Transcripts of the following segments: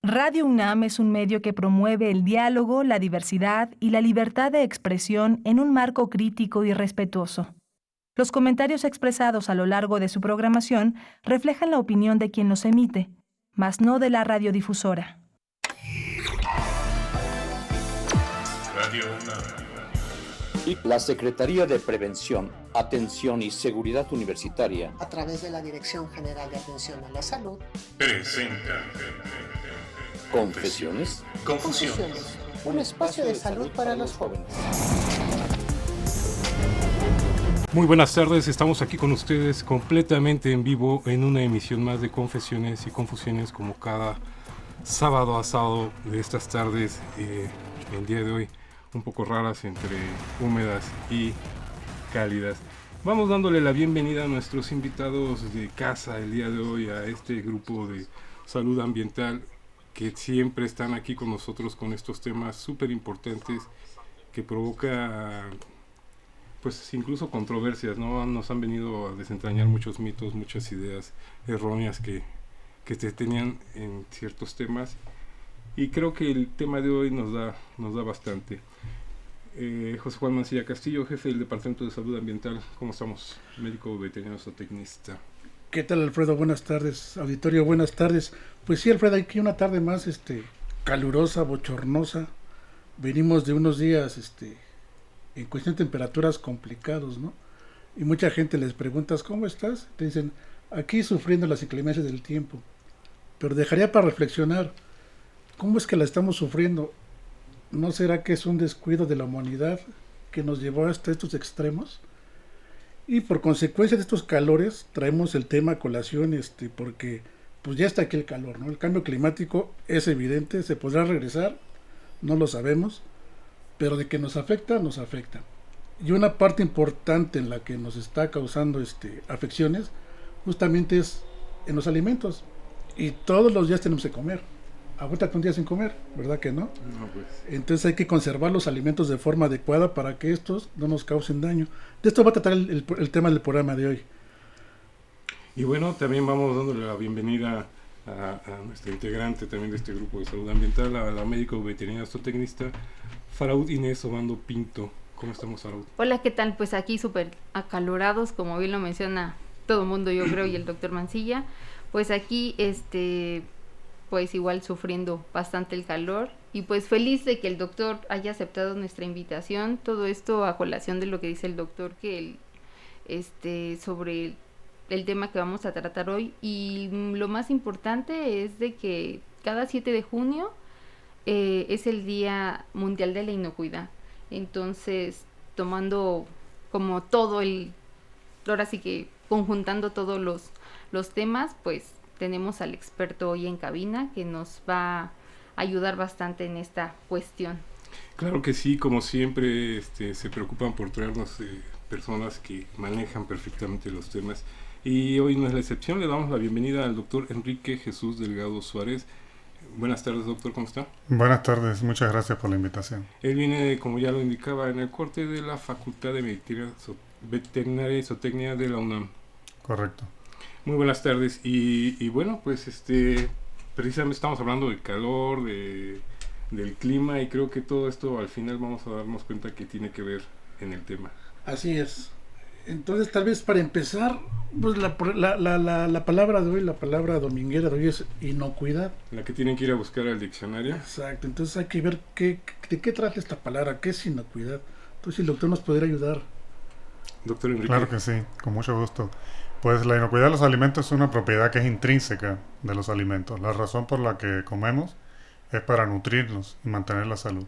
Radio UNAM es un medio que promueve el diálogo, la diversidad y la libertad de expresión en un marco crítico y respetuoso. Los comentarios expresados a lo largo de su programación reflejan la opinión de quien los emite, mas no de la radiodifusora. Radio UNAM. Y la Secretaría de Prevención, Atención y Seguridad Universitaria, a través de la Dirección General de Atención a la Salud, presenta Confesiones, Confusiones. un espacio de salud para los jóvenes. Muy buenas tardes, estamos aquí con ustedes completamente en vivo en una emisión más de Confesiones y Confusiones, como cada sábado a sábado de estas tardes, el día de hoy un poco raras, entre húmedas y cálidas. Vamos dándole la bienvenida a nuestros invitados de casa el día de hoy, a este grupo de salud ambiental que siempre están aquí con nosotros con estos temas súper importantes que provoca pues incluso controversias, ¿no? Nos han venido a desentrañar muchos mitos, muchas ideas erróneas que se tenían en ciertos temas, y creo que el tema de hoy nos da bastante. José Juan Mancilla Castillo, jefe del Departamento de Salud Ambiental, ¿cómo estamos? Médico veterinario zootecnista. ¿Qué tal, Alfredo? Buenas tardes. Auditorio, buenas tardes. Pues sí, Alfredo, aquí una tarde más calurosa, bochornosa. Venimos de unos días en cuestión de temperaturas complicados, ¿no? Y mucha gente les preguntas, ¿cómo estás? Te dicen, aquí sufriendo las inclemencias del tiempo. Pero dejaría para reflexionar, ¿cómo es que la estamos sufriendo? ¿No será que es un descuido de la humanidad que nos llevó hasta estos extremos? Y por consecuencia de estos calores traemos el tema a colación, porque pues ya está aquí el calor, ¿no? El cambio climático es evidente, se podrá regresar, no lo sabemos, pero de que nos afecta, nos afecta. Y una parte importante en la que nos está causando afecciones justamente es en los alimentos. Y todos los días tenemos que comer. Aguántate un día sin comer, ¿verdad que no? No, pues. Entonces hay que conservar los alimentos de forma adecuada para que estos no nos causen daño. De esto va a tratar el tema del programa de hoy. Y bueno, también vamos dándole la bienvenida a nuestra integrante también de este grupo de salud ambiental, a la médico veterinaria zootecnista Faraud Inés Obando Pinto. ¿Cómo estamos, Faraud? Hola, ¿qué tal? Pues aquí súper acalorados, como bien lo menciona todo el mundo, yo creo, y el doctor Mancilla. Pues aquí, pues igual sufriendo bastante el calor, y pues feliz de que el doctor haya aceptado nuestra invitación. Todo esto a colación de lo que dice el doctor, que sobre el tema que vamos a tratar hoy. Y lo más importante es de que cada 7 de junio es el Día Mundial de la Inocuidad. Entonces, tomando como ahora sí que conjuntando todos los temas, pues tenemos al experto hoy en cabina que nos va a ayudar bastante en esta cuestión. Claro que sí, como siempre se preocupan por traernos personas que manejan perfectamente los temas, y hoy no es la excepción. Le damos la bienvenida al doctor Enrique Jesús Delgado Suárez. Buenas tardes, doctor, ¿cómo está? Buenas tardes, muchas gracias por la invitación. Él viene, como ya lo indicaba, en el corte de la Facultad de Veterinaria y Zootecnia de la UNAM. Correcto. Muy buenas tardes, y bueno, pues precisamente estamos hablando del calor, del clima, y creo que todo esto al final vamos a darnos cuenta que tiene que ver en el tema. Así es. Entonces, tal vez para empezar, pues la palabra de hoy, la palabra dominguera de hoy es inocuidad. La que tienen que ir a buscar al diccionario. Exacto, entonces hay que ver de qué trata esta palabra, qué es inocuidad. Entonces, si el doctor nos podría ayudar. Doctor Enrique. Claro que sí, con mucho gusto. Pues la inocuidad de los alimentos es una propiedad que es intrínseca de los alimentos. La razón por la que comemos es para nutrirnos y mantener la salud.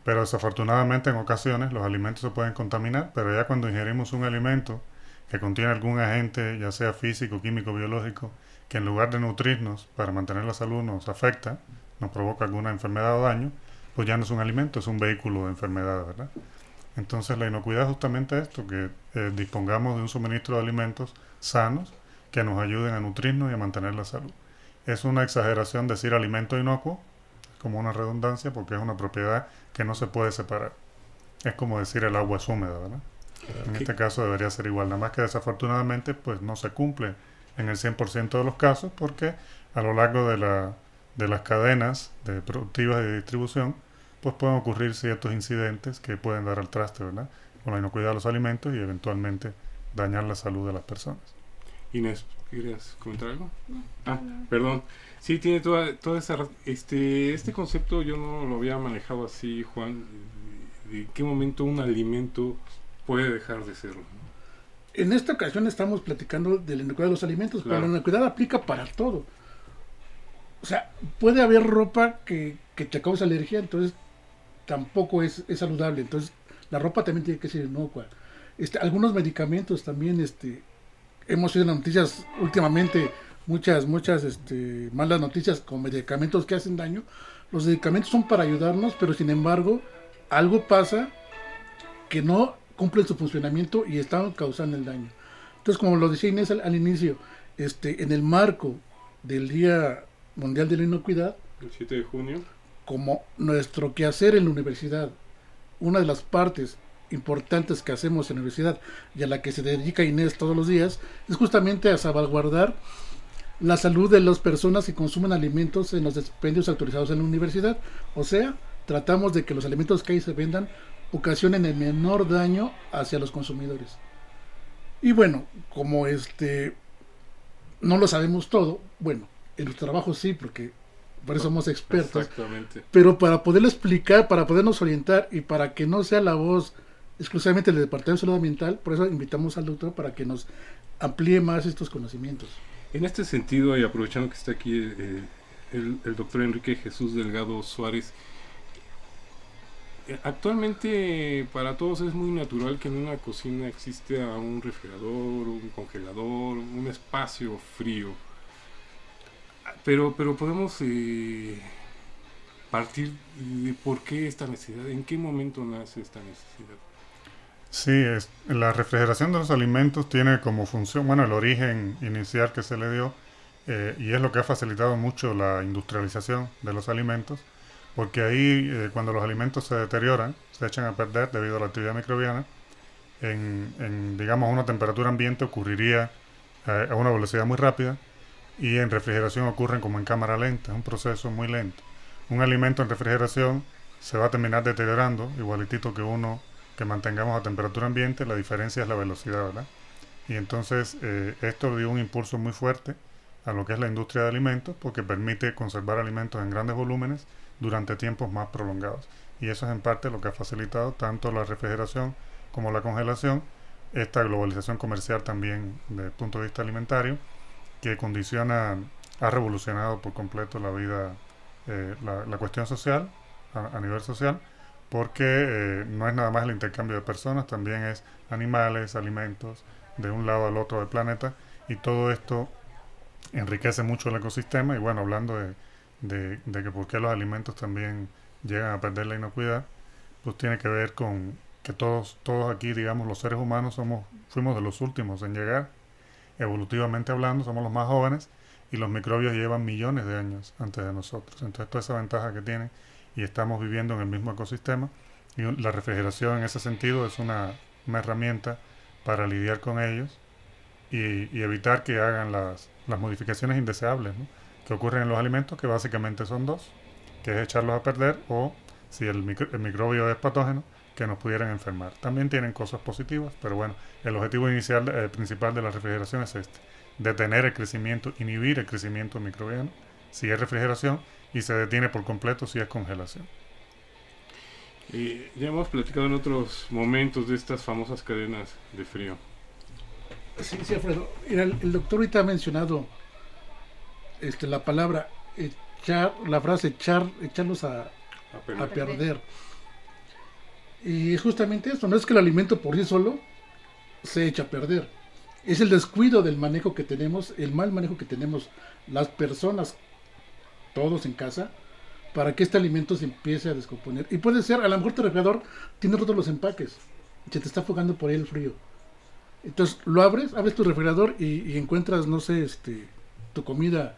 Pero desafortunadamente en ocasiones los alimentos se pueden contaminar, pero ya cuando ingerimos un alimento que contiene algún agente, ya sea físico, químico, biológico, que en lugar de nutrirnos para mantener la salud nos afecta, nos provoca alguna enfermedad o daño, pues ya no es un alimento, es un vehículo de enfermedad, ¿verdad? Entonces la inocuidad es justamente esto, que dispongamos de un suministro de alimentos sanos que nos ayuden a nutrirnos y a mantener la salud. Es una exageración decir alimento inocuo, como una redundancia, porque es una propiedad que no se puede separar. Es como decir el agua es húmeda, ¿verdad? En este caso debería ser igual, nada más que desafortunadamente pues no se cumple en el 100% de los casos, porque a lo largo de de las cadenas productivas de distribución, pues pueden ocurrir ciertos incidentes que pueden dar al traste, ¿verdad?, con la inocuidad de los alimentos y eventualmente dañar la salud de las personas. Inés, ¿querías comentar algo? Perdón. Sí, tiene toda esa... Este concepto yo no lo había manejado así, Juan. ¿De qué momento un alimento puede dejar de serlo? En esta ocasión estamos platicando de la inocuidad de los alimentos, Claro. pero la inocuidad aplica para todo. O sea, puede haber ropa que te causa alergia, entonces tampoco es saludable. Entonces, la ropa también tiene que ser inocua. Algunos medicamentos también, hemos oído en las noticias últimamente muchas malas noticias con medicamentos que hacen daño. Los medicamentos son para ayudarnos, pero sin embargo, algo pasa que no cumplen su funcionamiento y están causando el daño. Entonces, como lo decía Inés al inicio, en el marco del Día Mundial de la Inocuidad, El 7 de junio. como nuestro quehacer en la universidad, una de las partes importantes que hacemos en la universidad y a la que se dedica Inés todos los días, es justamente a salvaguardar la salud de las personas que consumen alimentos en los expendios autorizados en la universidad. O sea, tratamos de que los alimentos que ahí se vendan ocasionen el menor daño hacia los consumidores. Y bueno, como no lo sabemos todo, bueno, en nuestro trabajo sí, porque por eso somos expertos. Exactamente. Pero para poderlo explicar, para podernos orientar y para que no sea la voz exclusivamente del Departamento de Salud Ambiental, por eso invitamos al doctor para que nos amplíe más estos conocimientos. En este sentido, y aprovechando que está aquí el doctor Enrique Jesús Delgado Suárez, actualmente para todos es muy natural que en una cocina exista un refrigerador, un congelador, un espacio frío. Pero podemos partir de por qué esta necesidad, en qué momento nace esta necesidad. Sí, la refrigeración de los alimentos tiene como función, bueno, el origen inicial que se le dio, y es lo que ha facilitado mucho la industrialización de los alimentos, porque ahí cuando los alimentos se deterioran, se echan a perder debido a la actividad microbiana, digamos, una temperatura ambiente ocurriría a una velocidad muy rápida, y en refrigeración ocurren como en cámara lenta, es un proceso muy lento. Un alimento en refrigeración se va a terminar deteriorando, igualitito que uno que mantengamos a temperatura ambiente, la diferencia es la velocidad, ¿verdad? Y entonces esto dio un impulso muy fuerte a lo que es la industria de alimentos, porque permite conservar alimentos en grandes volúmenes durante tiempos más prolongados. Y eso es en parte lo que ha facilitado tanto la refrigeración como la congelación, esta globalización comercial también desde el punto de vista alimentario, que ha revolucionado por completo la vida, la cuestión social, a nivel social, porque no es nada más el intercambio de personas, también es animales, alimentos, de un lado al otro del planeta, y todo esto enriquece mucho el ecosistema. Y bueno, hablando de que por qué los alimentos también llegan a perder la inocuidad, pues tiene que ver con que todos aquí, digamos, los seres humanos fuimos de los últimos en llegar, evolutivamente hablando, somos los más jóvenes, y los microbios llevan millones de años antes de nosotros. Entonces toda esa ventaja que tienen, y estamos viviendo en el mismo ecosistema, y la refrigeración en ese sentido es una herramienta para lidiar con ellos y evitar que hagan las modificaciones indeseables, ¿no?, que ocurren en los alimentos, que básicamente son dos, que es echarlos a perder, o si el microbio es patógeno, que nos pudieran enfermar. También tienen cosas positivas, pero bueno, el objetivo inicial, principal de la refrigeración es detener el crecimiento, inhibir el crecimiento microbiano, si es refrigeración, y se detiene por completo si es congelación. Ya hemos platicado en otros momentos de estas famosas cadenas de frío. Sí, Alfredo. Mira, el doctor ahorita ha mencionado la palabra la frase echarlos a perder. Y es justamente esto, no es que el alimento por sí solo se echa a perder. Es el descuido del manejo que tenemos, el mal manejo que tenemos las personas, todos en casa, para que este alimento se empiece a descomponer. Y puede ser, a lo mejor tu refrigerador tiene rotos los empaques, y se te está afogando por ahí el frío. Entonces lo abres tu refrigerador y encuentras, no sé, tu comida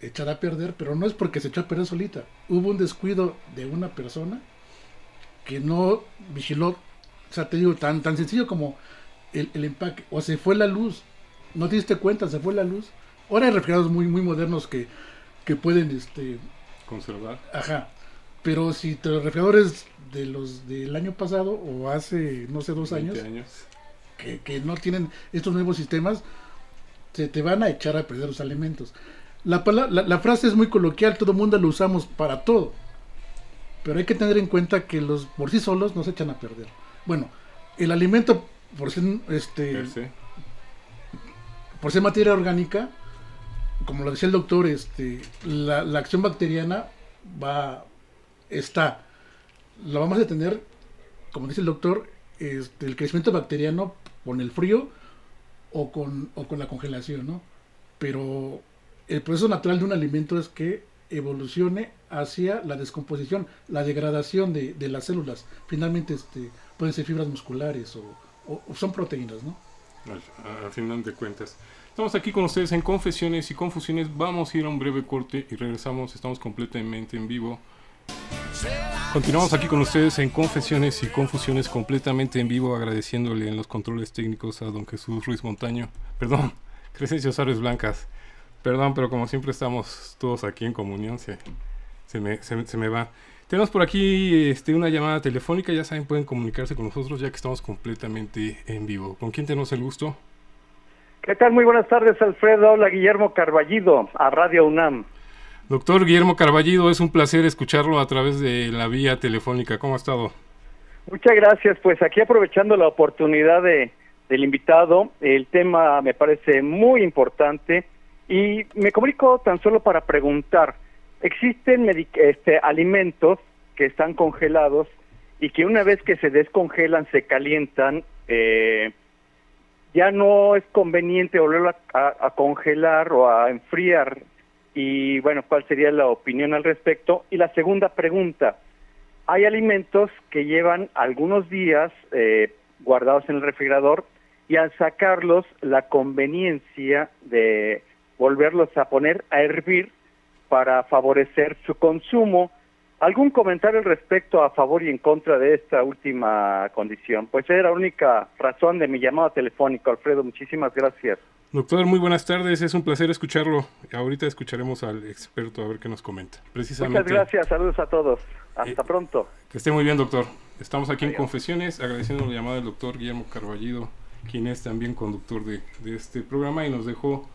echada a perder, pero no es porque se echó a perder solita. Hubo un descuido de una persona que no vigiló, o sea, te digo, tan sencillo como el empaque, o se fue la luz, no te diste cuenta, se fue la luz. Ahora hay refrigeradores muy, muy modernos que que pueden, Conservar. ajá, pero si los refrigeradores de los del año pasado o hace, no sé, 2 años, que no tienen estos nuevos sistemas, se te van a echar a perder los alimentos. La frase es muy coloquial, todo el mundo lo usamos para todo, pero hay que tener en cuenta que los por sí solos nos echan a perder. Bueno, el alimento por ser, por ser materia orgánica, como lo decía el doctor, la acción bacteriana la vamos a tener, como dice el doctor, el crecimiento bacteriano con el frío o con la congelación, ¿no? Pero el proceso natural de un alimento es que evolucione hacia la descomposición, la degradación de las células. Finalmente pueden ser fibras musculares o son proteínas, ¿no? Al final de cuentas. Estamos aquí con ustedes en Confesiones y Confusiones. Vamos a ir a un breve corte y regresamos. Estamos completamente en vivo. Continuamos aquí con ustedes en Confesiones y Confusiones completamente en vivo, agradeciéndole en los controles técnicos a don Jesús Ruiz Montaño. Perdón, Crescencio Suárez Blancas. Perdón, pero como siempre estamos todos aquí en comunión, se me va. Tenemos por aquí una llamada telefónica. Ya saben, pueden comunicarse con nosotros ya que estamos completamente en vivo. ¿Con quién tenemos el gusto? ¿Qué tal? Muy buenas tardes, Alfredo. Hola, Guillermo Carballido, a Radio UNAM. Doctor Guillermo Carballido, es un placer escucharlo a través de la vía telefónica. ¿Cómo ha estado? Muchas gracias. Pues aquí aprovechando la oportunidad del invitado, el tema me parece muy importante y me comunico tan solo para preguntar. Existen alimentos que están congelados y que una vez que se descongelan, se calientan, ya no es conveniente volverlo a congelar o a enfriar. Y bueno, ¿cuál sería la opinión al respecto? Y la segunda pregunta, hay alimentos que llevan algunos días guardados en el refrigerador y al sacarlos, la conveniencia de volverlos a poner a hervir para favorecer su consumo. ¿Algún comentario al respecto a favor y en contra de esta última condición? Pues era la única razón de mi llamado telefónico, Alfredo. Muchísimas gracias. Doctor, muy buenas tardes. Es un placer escucharlo. Ahorita escucharemos al experto a ver qué nos comenta. Precisamente. Muchas gracias. Saludos a todos. Hasta pronto. Que esté muy bien, doctor. Estamos aquí Adiós. en Confesiones, agradeciendo la llamada del doctor Guillermo Carballido, quien es también conductor de este programa y nos dejó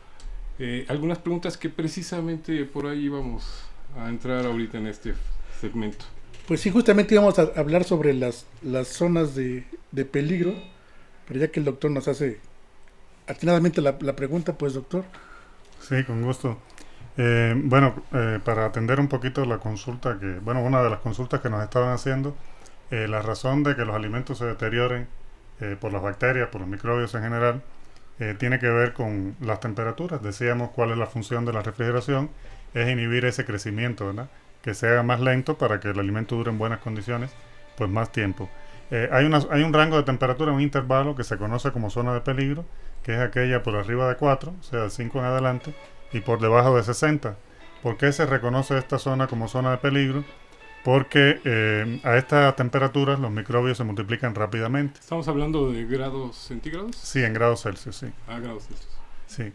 algunas preguntas que precisamente por ahí íbamos a entrar ahorita en este segmento. Pues sí, justamente íbamos a hablar sobre las zonas de peligro, pero ya que el doctor nos hace atinadamente la pregunta, pues doctor. Sí, con gusto. Para atender un poquito la consulta una de las consultas que nos estaban haciendo, la razón de que los alimentos se deterioren por las bacterias, por los microbios en general, tiene que ver con las temperaturas. Decíamos cuál es la función de la refrigeración, es inhibir ese crecimiento, ¿verdad? Que se haga más lento para que el alimento dure en buenas condiciones, pues más tiempo. Hay un rango de temperatura, un intervalo que se conoce como zona de peligro, que es aquella por arriba de 4, o sea, de 5 en adelante, y por debajo de 60. ¿Por qué se reconoce esta zona como zona de peligro? Porque a estas temperaturas los microbios se multiplican rápidamente. ¿Estamos hablando de grados centígrados? Sí, en grados Celsius, sí. Grados Celsius. Sí.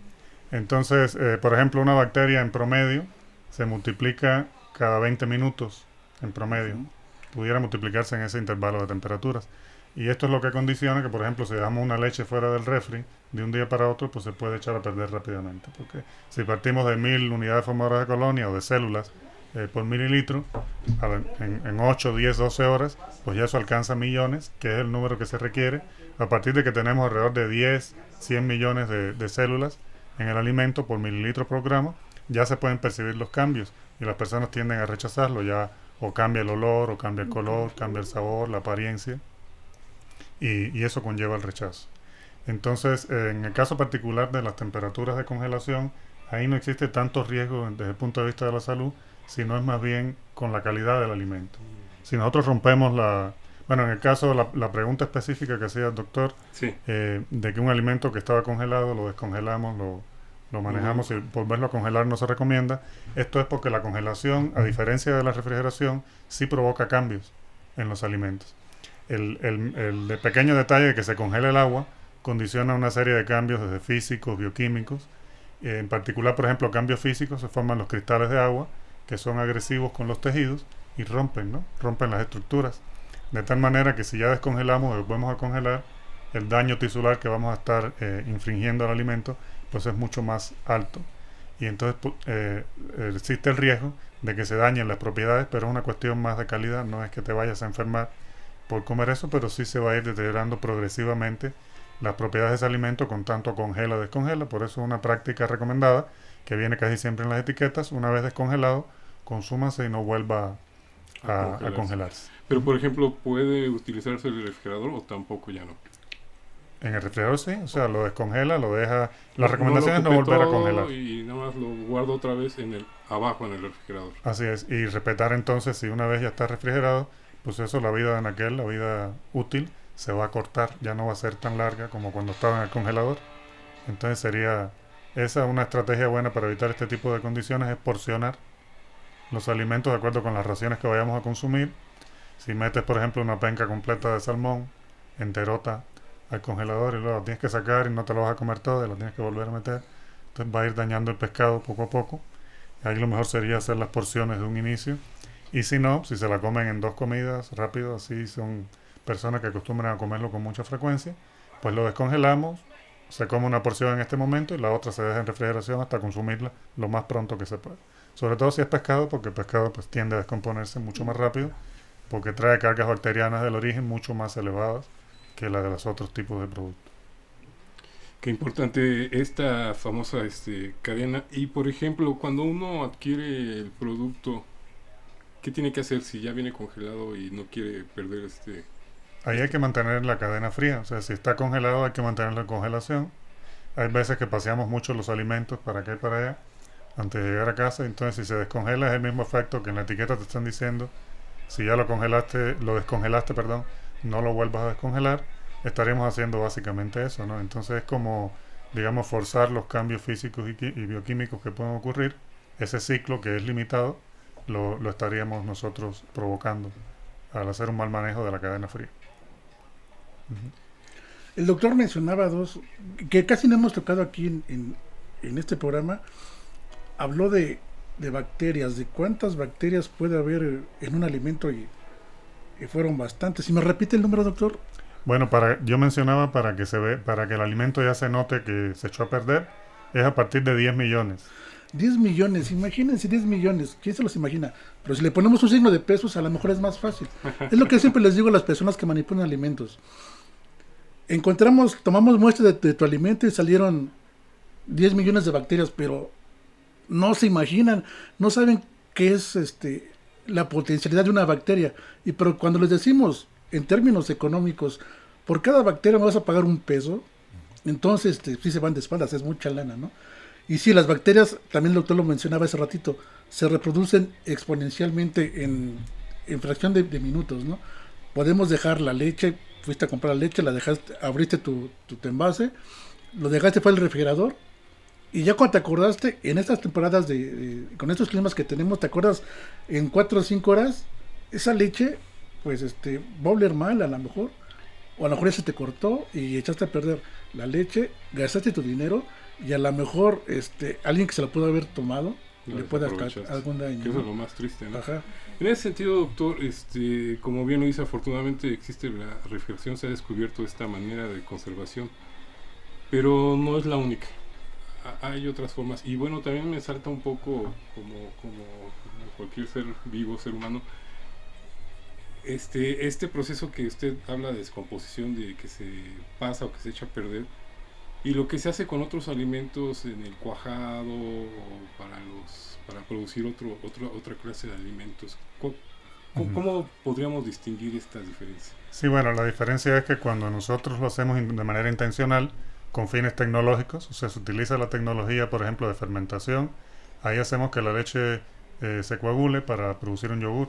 Entonces, por ejemplo, una bacteria en promedio se multiplica cada 20 minutos en promedio. Pudiera multiplicarse en ese intervalo de temperaturas. Y esto es lo que condiciona que, por ejemplo, si dejamos una leche fuera del refri de un día para otro, pues se puede echar a perder rápidamente. Porque si partimos de 1000 unidades formadoras de colonia o de células por mililitro, en 8, 10, 12 horas, pues ya eso alcanza millones, que es el número que se requiere, a partir de que tenemos alrededor de 10, 100 millones de células en el alimento por mililitro por gramo, ya se pueden percibir los cambios y las personas tienden a rechazarlo, ya o cambia el olor, o cambia el color, cambia el sabor, la apariencia, y eso conlleva el rechazo. Entonces, en el caso particular de las temperaturas de congelación, ahí no existe tanto riesgo desde el punto de vista de la salud, sino es más bien con la calidad del alimento. Si nosotros rompemos en el caso de la pregunta específica que hacía el doctor, sí, de que un alimento que estaba congelado lo descongelamos, lo manejamos y volverlo a congelar no se recomienda. Esto es porque la congelación, a diferencia de la refrigeración, sí provoca cambios en los alimentos. El pequeño detalle de que se congele el agua condiciona una serie de cambios desde físicos, bioquímicos, En particular, por ejemplo, cambios físicos, se forman los cristales de agua, que son agresivos con los tejidos y rompen, ¿no? Rompen las estructuras. De tal manera que si ya descongelamos o volvemos a congelar, el daño tisular que vamos a estar infringiendo al alimento, pues es mucho más alto. Y entonces existe el riesgo de que se dañen las propiedades, pero es una cuestión más de calidad, no es que te vayas a enfermar por comer eso, pero sí se va a ir deteriorando progresivamente las propiedades de ese alimento con tanto congela, descongela. Por eso es una práctica recomendada que viene casi siempre en las etiquetas: una vez descongelado, consúmase y no vuelva a congelarse. Pero, por ejemplo, ¿puede utilizarse el refrigerador o tampoco ya no? En el refrigerador sí, o sea, lo descongela, lo deja. La recomendación es no volver a congelar. Y nada más lo guardo otra vez abajo en el refrigerador. Así es, y respetar entonces, si una vez ya está refrigerado, pues eso, la vida de la vida útil, se va a cortar, ya no va a ser tan larga como cuando estaba en el congelador. Entonces sería esa una estrategia buena para evitar este tipo de condiciones, es porcionar los alimentos de acuerdo con las raciones que vayamos a consumir. Si metes, por ejemplo, una penca completa de salmón enterota al congelador y luego la tienes que sacar y no te lo vas a comer todo y la tienes que volver a meter, entonces va a ir dañando el pescado poco a poco. Ahí lo mejor sería hacer las porciones de un inicio, y si no, si se la comen en 2 comidas rápido, así son personas que acostumbran a comerlo con mucha frecuencia, pues lo descongelamos, se come una porción en este momento y la otra se deja en refrigeración hasta consumirla lo más pronto que se pueda. Sobre todo si es pescado, porque el pescado pues tiende a descomponerse mucho más rápido, porque trae cargas bacterianas del origen mucho más elevadas que la de los otros tipos de productos. Qué importante esta famosa cadena. Y por ejemplo, cuando uno adquiere el producto, ¿qué tiene que hacer si ya viene congelado y no quiere perder Ahí hay que mantener la cadena fría, o sea, si está congelado hay que mantenerlo en congelación. Hay veces que paseamos mucho los alimentos para acá y para allá antes de llegar a casa, entonces si se descongela es el mismo efecto que en la etiqueta te están diciendo. Si ya lo descongelaste, perdón, no lo vuelvas a descongelar. Estaríamos haciendo básicamente eso, ¿no? Entonces es como, digamos, forzar los cambios físicos y bioquímicos que pueden ocurrir. Ese ciclo que es limitado lo estaríamos nosotros provocando al hacer un mal manejo de la cadena fría. El doctor mencionaba dos que casi no hemos tocado aquí en este programa. Habló de bacterias, de cuántas bacterias puede haber en un alimento, y fueron bastantes. ¿Si me repite el número, doctor? Bueno, yo mencionaba para que el alimento ya se note que se echó a perder, es a partir de 10 millones. 10 millones, imagínense 10 millones, ¿quién se los imagina? Pero si le ponemos un signo de pesos, a lo mejor es más fácil. Es lo que siempre les digo a las personas que manipulan alimentos. Tomamos muestras de tu alimento y salieron 10 millones de bacterias, pero no se imaginan, no saben qué es la potencialidad de una bacteria. Pero cuando les decimos en términos económicos, por cada bacteria me vas a pagar $1, entonces sí se van de espaldas, es mucha lana, ¿no? Y sí, las bacterias, también el doctor lo mencionaba hace ratito, se reproducen exponencialmente en fracción de minutos, ¿no? Podemos dejar la leche, fuiste a comprar la leche, la dejaste, abriste tu envase, lo dejaste fue al refrigerador, y ya cuando te acordaste, en estas temporadas con estos climas que tenemos, te acuerdas, en 4 o 5 horas, esa leche, pues va a oler mal a lo mejor, o a lo mejor ya se te cortó y echaste a perder la leche, gastaste tu dinero, y a lo mejor alguien que se la pudo haber tomado le puede hacer algún daño. Que eso es lo más triste, ¿no? Ajá. En ese sentido, doctor, como bien lo dice, afortunadamente existe la refrigeración, se ha descubierto esta manera de conservación, pero no es la única. Hay otras formas, y bueno, también me salta un poco como cualquier ser vivo, ser humano, este proceso que usted habla de descomposición, de que se pasa o que se echa a perder, y lo que se hace con otros alimentos en el cuajado o para producir otra clase de alimentos. ¿Cómo podríamos distinguir estas diferencias? Sí, bueno, la diferencia es que cuando nosotros lo hacemos de manera intencional, con fines tecnológicos, o sea, se utiliza la tecnología, por ejemplo, de fermentación, ahí hacemos que la leche se coagule para producir un yogur.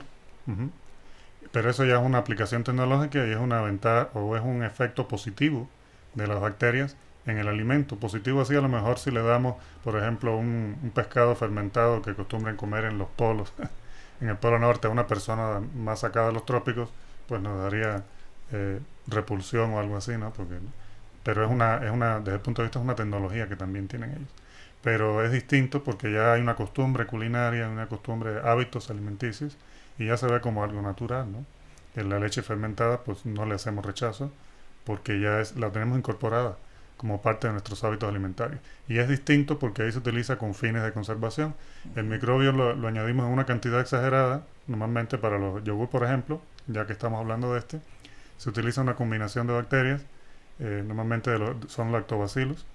Pero eso ya es una aplicación tecnológica y es una ventaja o es un efecto positivo de las bacterias en el alimento. Positivo así a lo mejor si le damos, por ejemplo, un pescado fermentado que acostumbran comer en los polos, en el polo norte, a una persona más sacada de los trópicos, pues nos daría repulsión o algo así, ¿no? Pero desde el punto de vista es una tecnología que también tienen ellos. pero es distinto porque ya hay una costumbre culinaria, una costumbre, hábitos alimenticios, y ya se ve como algo natural, ¿no? En la leche fermentada, pues no le hacemos rechazo, porque ya la tenemos incorporada como parte de nuestros hábitos alimentarios. Y es distinto porque ahí se utiliza con fines de conservación. El microbio lo añadimos en una cantidad exagerada, normalmente para los yogur, por ejemplo, ya que estamos hablando de se utiliza una combinación de bacterias, normalmente son lactobacillus,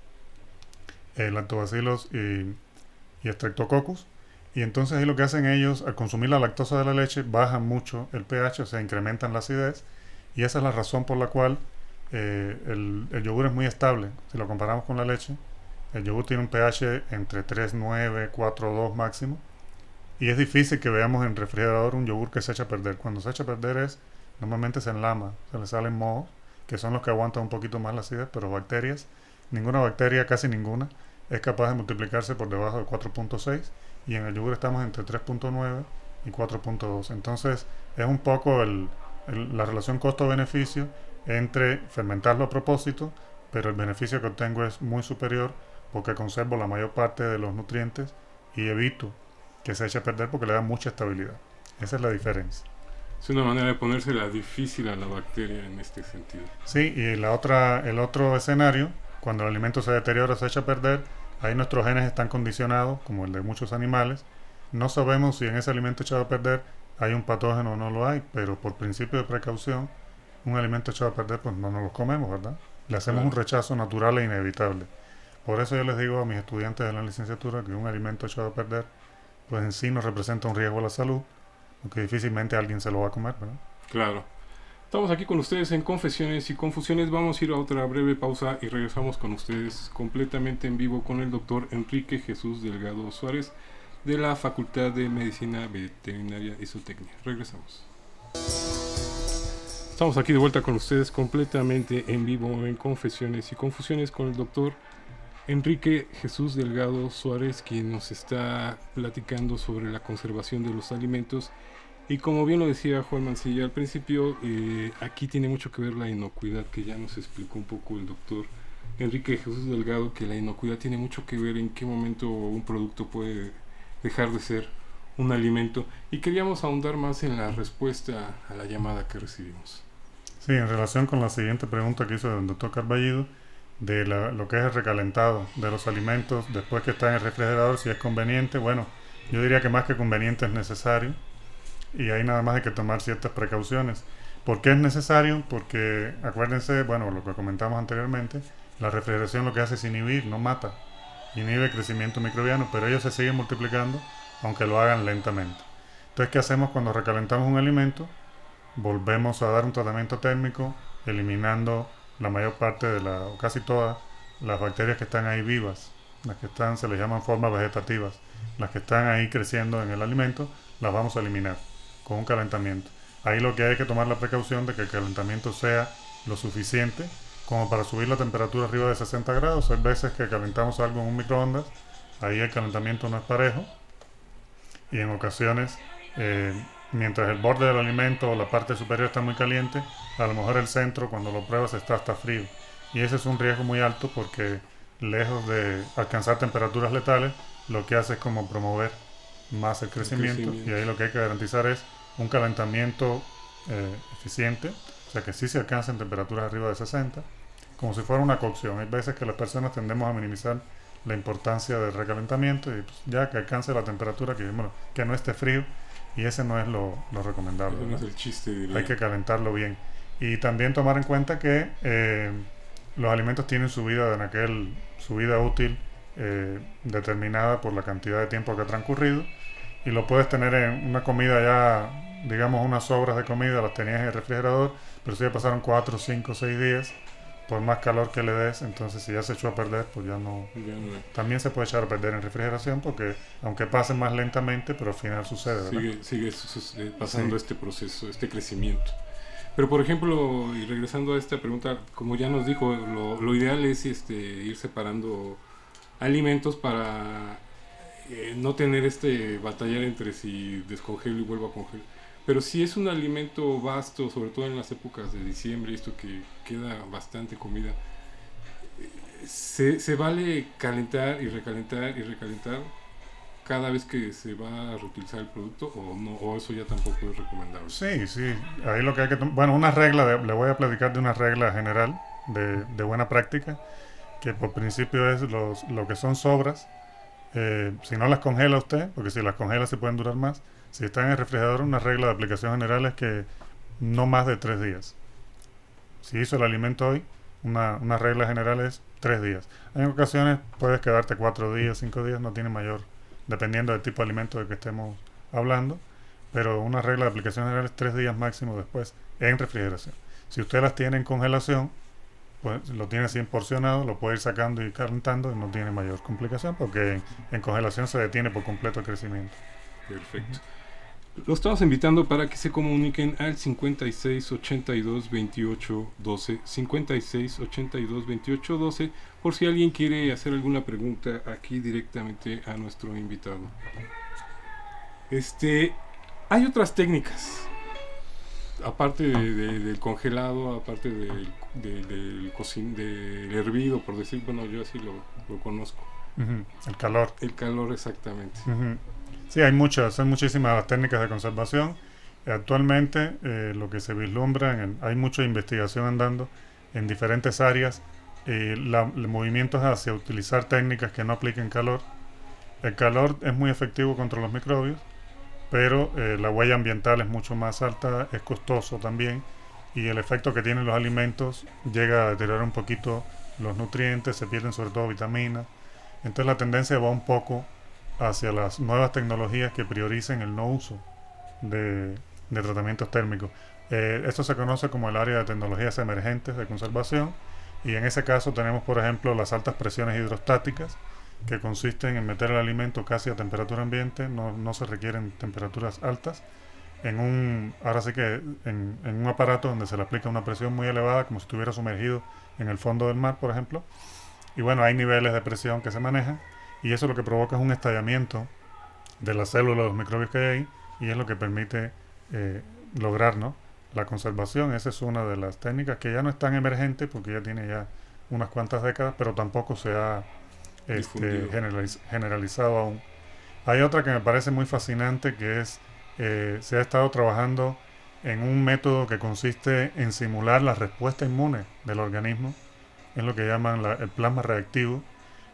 y Streptococcus, y entonces ahí lo que hacen ellos, al consumir la lactosa de la leche, bajan mucho el pH, o sea, incrementan la acidez, y esa es la razón por la cual el yogur es muy estable. Si lo comparamos con la leche, el yogur tiene un pH entre 3,9, 4,2 máximo, y es difícil que veamos en refrigerador un yogur que se echa a perder. Cuando se echa a perder normalmente se enlama, se le salen mohos, que son los que aguantan un poquito más la acidez, pero bacterias, ninguna bacteria, casi ninguna, es capaz de multiplicarse por debajo de 4.6, y en el yogur estamos entre 3.9 y 4.2. Entonces es un poco la relación costo-beneficio entre fermentarlo a propósito, pero el beneficio que obtengo es muy superior porque conservo la mayor parte de los nutrientes y evito que se eche a perder porque le da mucha estabilidad. Esa es la diferencia. Es una manera de ponérsela difícil a la bacteria en este sentido. Sí, y el otro escenario, cuando el alimento se deteriora, se echa a perder, ahí nuestros genes están condicionados, como el de muchos animales. No sabemos si en ese alimento echado a perder hay un patógeno o no lo hay, pero por principio de precaución, un alimento echado a perder, pues no nos lo comemos, ¿verdad? Le hacemos un rechazo natural e inevitable. Por eso yo les digo a mis estudiantes de la licenciatura que un alimento echado a perder, pues en sí no representa un riesgo a la salud, porque difícilmente alguien se lo va a comer, ¿verdad? Claro. Estamos aquí con ustedes en Confesiones y Confusiones. Vamos a ir a otra breve pausa y regresamos con ustedes completamente en vivo con el doctor Enrique Jesús Delgado Suárez de la Facultad de Medicina Veterinaria y Zootecnia. Regresamos. Estamos aquí de vuelta con ustedes completamente en vivo en Confesiones y Confusiones con el doctor Enrique Jesús Delgado Suárez, quien nos está platicando sobre la conservación de los alimentos. Y como bien lo decía Juan Mancilla al principio, aquí tiene mucho que ver la inocuidad, que ya nos explicó un poco el doctor Enrique Jesús Delgado, que la inocuidad tiene mucho que ver en qué momento un producto puede dejar de ser un alimento. Y queríamos ahondar más en la respuesta a la llamada que recibimos. Sí, en relación con la siguiente pregunta que hizo el doctor Carballido, de lo que es el recalentado de los alimentos después que está en el refrigerador, si es conveniente. Bueno, yo diría que más que conveniente es necesario, y ahí nada más hay que tomar ciertas precauciones. ¿Por qué es necesario? Porque acuérdense, bueno, lo que comentamos anteriormente, la refrigeración lo que hace es inhibir, no mata, inhibe el crecimiento microbiano, pero ellos se siguen multiplicando aunque lo hagan lentamente. Entonces, ¿qué hacemos cuando recalentamos un alimento? Volvemos a dar un tratamiento térmico, eliminando la mayor parte o casi todas las bacterias que están ahí vivas, las que se les llaman formas vegetativas, las que están ahí creciendo en el alimento, las vamos a eliminar con un calentamiento. Ahí lo que hay que tomar la precaución de que el calentamiento sea lo suficiente como para subir la temperatura arriba de 60 grados. Hay veces que calentamos algo en un microondas, ahí el calentamiento no es parejo, y en ocasiones mientras el borde del alimento o la parte superior está muy caliente, a lo mejor el centro cuando lo pruebas está hasta frío, y ese es un riesgo muy alto porque lejos de alcanzar temperaturas letales, lo que hace es como promover más el crecimiento, y ahí lo que hay que garantizar es un calentamiento eficiente, o sea que sí se alcancen temperaturas arriba de 60, como si fuera una cocción. Hay veces que las personas tendemos a minimizar la importancia del recalentamiento, y pues ya que alcance la temperatura, que no esté frío, y ese no es lo recomendable. No es el chiste hay que calentarlo bien, y también tomar en cuenta que los alimentos tienen su vida útil determinada por la cantidad de tiempo que ha transcurrido, y lo puedes tener en una comida ya, digamos unas sobras de comida, las tenías en el refrigerador, pero si ya pasaron 4, 5, 6 días, por más calor que le des, entonces si ya se echó a perder, pues ya no. También se puede echar a perder en refrigeración porque aunque pase más lentamente, pero al final sucede, ¿verdad? Sigue pasando este proceso, este crecimiento. Pero por ejemplo, y regresando a esta pregunta, como ya nos dijo, lo ideal es ir separando alimentos para no tener batallar entre si descongelo y vuelvo a congelar. Pero si es un alimento vasto, sobre todo en las épocas de diciembre, esto que queda bastante comida, ¿Se vale calentar y recalentar cada vez que se va a reutilizar el producto o no? ¿O eso ya tampoco es recomendable? Sí. Ahí lo que hay que... Bueno, una regla, le voy a platicar de una regla general de buena práctica, que por principio es lo que son sobras. Si no las congela usted, porque si las congela se pueden durar más. Si están en el refrigerador, una regla de aplicación general es que no más de 3 días. Si hizo el alimento hoy, una regla general es 3 días. En ocasiones puedes quedarte 4 días, 5 días, no tiene mayor, dependiendo del tipo de alimento de que estemos hablando, pero una regla de aplicación general es 3 días máximo después en refrigeración. Si usted las tiene en congelación, pues lo tiene 100 porcionado, lo puede ir sacando y calentando y no tiene mayor complicación, porque en congelación se detiene por completo el crecimiento. Perfecto. Los estamos invitando para que se comuniquen al 56 82 28 12, 56 82 28 12, por si alguien quiere hacer alguna pregunta aquí directamente a nuestro invitado. Hay otras técnicas, aparte del congelado, aparte del hervido, por decir, bueno, yo así lo conozco. El calor. El calor, exactamente. Sí, hay muchísimas técnicas de conservación. Actualmente lo que se vislumbra, hay mucha investigación andando en diferentes áreas. El movimiento es hacia utilizar técnicas que no apliquen calor. El calor es muy efectivo contra los microbios, pero la huella ambiental es mucho más alta, es costoso también, y el efecto que tienen los alimentos llega a deteriorar un poquito los nutrientes, se pierden sobre todo vitaminas. Entonces la tendencia va un poco hacia las nuevas tecnologías que prioricen el no uso de tratamientos térmicos. Esto se conoce como el área de tecnologías emergentes de conservación, y en ese caso tenemos, por ejemplo, las altas presiones hidrostáticas, que consisten en meter el alimento casi a temperatura ambiente, no se requieren temperaturas altas, ahora sí que en un aparato donde se le aplica una presión muy elevada, como si estuviera sumergido en el fondo del mar, por ejemplo. Y bueno, hay niveles de presión que se manejan, y eso lo que provoca es un estallamiento de las células, de los microbios que hay ahí, y es lo que permite lograr, ¿no?, la conservación. Esa es una de las técnicas que ya no es tan emergente, porque ya tiene ya unas cuantas décadas, pero tampoco se ha generalizado aún. Hay otra que me parece muy fascinante, que es se ha estado trabajando en un método que consiste en simular la respuesta inmune del organismo. Es lo que llaman el plasma reactivo,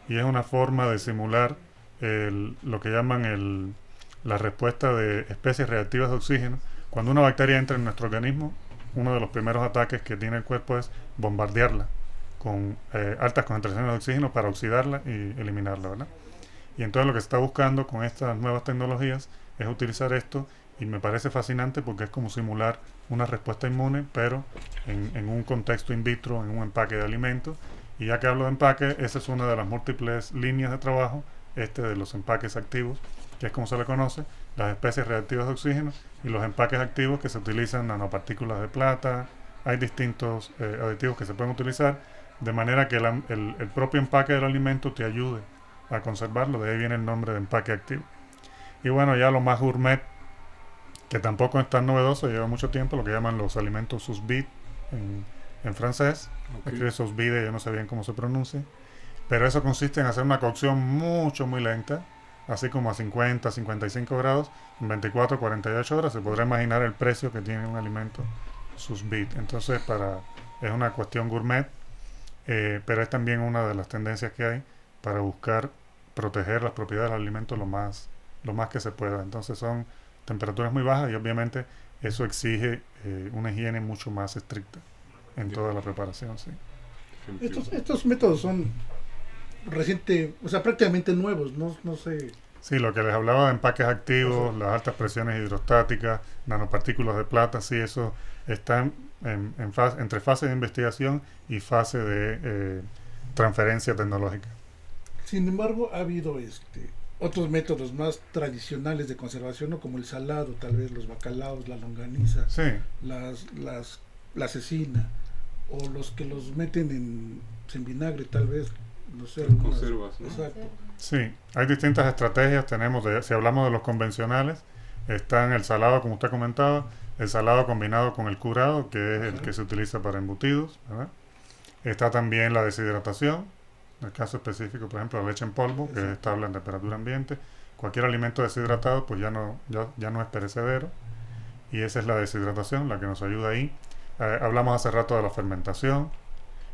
y es una forma de simular lo que llaman la respuesta de especies reactivas de oxígeno. Cuando una bacteria entra en nuestro organismo, uno de los primeros ataques que tiene el cuerpo es bombardearla con altas concentraciones de oxígeno para oxidarla y eliminarla, ¿verdad? Y entonces lo que se está buscando con estas nuevas tecnologías es utilizar esto, y me parece fascinante porque es como simular una respuesta inmune, pero en un contexto in vitro, en un empaque de alimentos. Y ya que hablo de empaque, esa es una de las múltiples líneas de trabajo, de los empaques activos, que es como se le conoce, las especies reactivas de oxígeno, y los empaques activos, que se utilizan nanopartículas de plata. Hay distintos aditivos que se pueden utilizar, de manera que el propio empaque del alimento te ayude a conservarlo. De ahí viene el nombre de empaque activo. Y bueno, ya lo más gourmet, que tampoco es tan novedoso, lleva mucho tiempo, lo que llaman los alimentos sous vide en francés. Escribe sous vide, yo no sé bien cómo se pronuncia, pero eso consiste en hacer una cocción muy lenta, así como a 50, 55 grados, en 24, 48 horas. Se podrá imaginar el precio que tiene un alimento sous vide. Entonces es una cuestión gourmet, pero es también una de las tendencias que hay para buscar proteger las propiedades del alimento lo más que se pueda. Entonces son temperaturas muy bajas, y obviamente eso exige una higiene mucho más estricta en toda la preparación. Sí. Estos métodos son prácticamente nuevos, no sé. Sí, lo que les hablaba de empaques activos, las altas presiones hidrostáticas, nanopartículas de plata, sí, eso está entre fase de investigación y fase de transferencia tecnológica. Sin embargo, ha habido otros métodos más tradicionales de conservación, ¿no?, como el salado, tal vez los bacalaos, la longaniza, sí, la cecina, o los que los meten en vinagre, tal vez, no sé, conservas, ¿no? Exacto. Sí, hay distintas estrategias. Si hablamos de los convencionales, están el salado, como usted comentaba, el salado combinado con el curado, que es el que se utiliza para embutidos, ¿verdad? Está también la deshidratación, En el caso específico, por ejemplo, la leche en polvo, que es estable en temperatura ambiente. Cualquier alimento deshidratado, pues ya no es perecedero. Y esa es la deshidratación, la que nos ayuda ahí. Hablamos hace rato de la fermentación.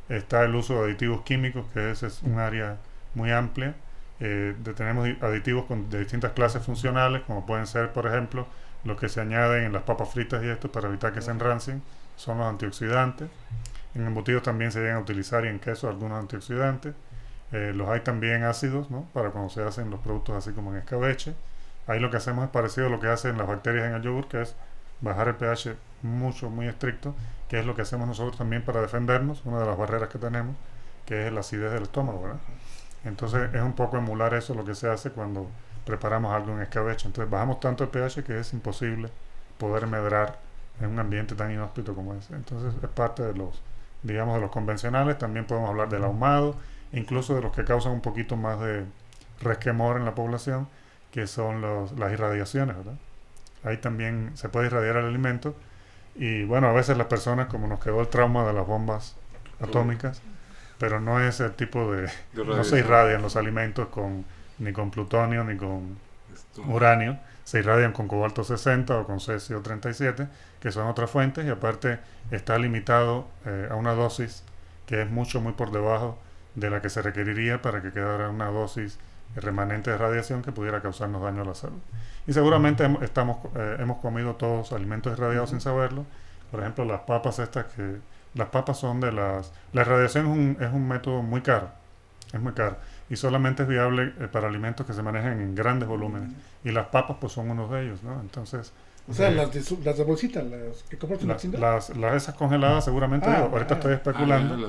Está el uso de aditivos químicos, que ese es un área muy amplia. Tenemos aditivos de distintas clases funcionales, como pueden ser, por ejemplo, los que se añaden en las papas fritas y esto para evitar que se enrancien, son los antioxidantes. En embutidos también se llegan a utilizar, y en queso algunos antioxidantes. Los hay también ácidos, ¿no? Para cuando se hacen los productos así como en escabeche. Ahí lo que hacemos es parecido a lo que hacen las bacterias en el yogur, que es bajar el pH muy estricto, que es lo que hacemos nosotros también para defendernos, una de las barreras que tenemos, que es la acidez del estómago, ¿verdad? Entonces es un poco emular eso lo que se hace cuando preparamos algo en escabeche. Entonces bajamos tanto el pH que es imposible poder medrar en un ambiente tan inhóspito como ese. Entonces es parte de los, digamos, de los convencionales. También podemos hablar del ahumado, incluso de los que causan un poquito más de resquemor en la población, que son las irradiaciones, ¿verdad? Ahí también se puede irradiar el alimento. Y bueno, a veces las personas, como nos quedó el trauma de las bombas atómicas, pero no es el tipo de no se irradian los alimentos ni con plutonio ni con uranio, se irradian con cobalto 60 o con cesio 37, que son otras fuentes, y aparte está limitado a una dosis que es muy por debajo de la que se requeriría para que quedara una dosis remanente de radiación que pudiera causarnos daño a la salud. Y seguramente hemos comido todos alimentos irradiados sin saberlo. Por ejemplo, las papas estas las papas son la irradiación es un método muy caro, es muy caro, y solamente es viable para alimentos que se manejan en grandes volúmenes, y las papas pues son uno de ellos, ¿no? Entonces, o sea, las de bolsita, las que compras en la tienda. Esas congeladas seguramente, ahorita estoy especulando,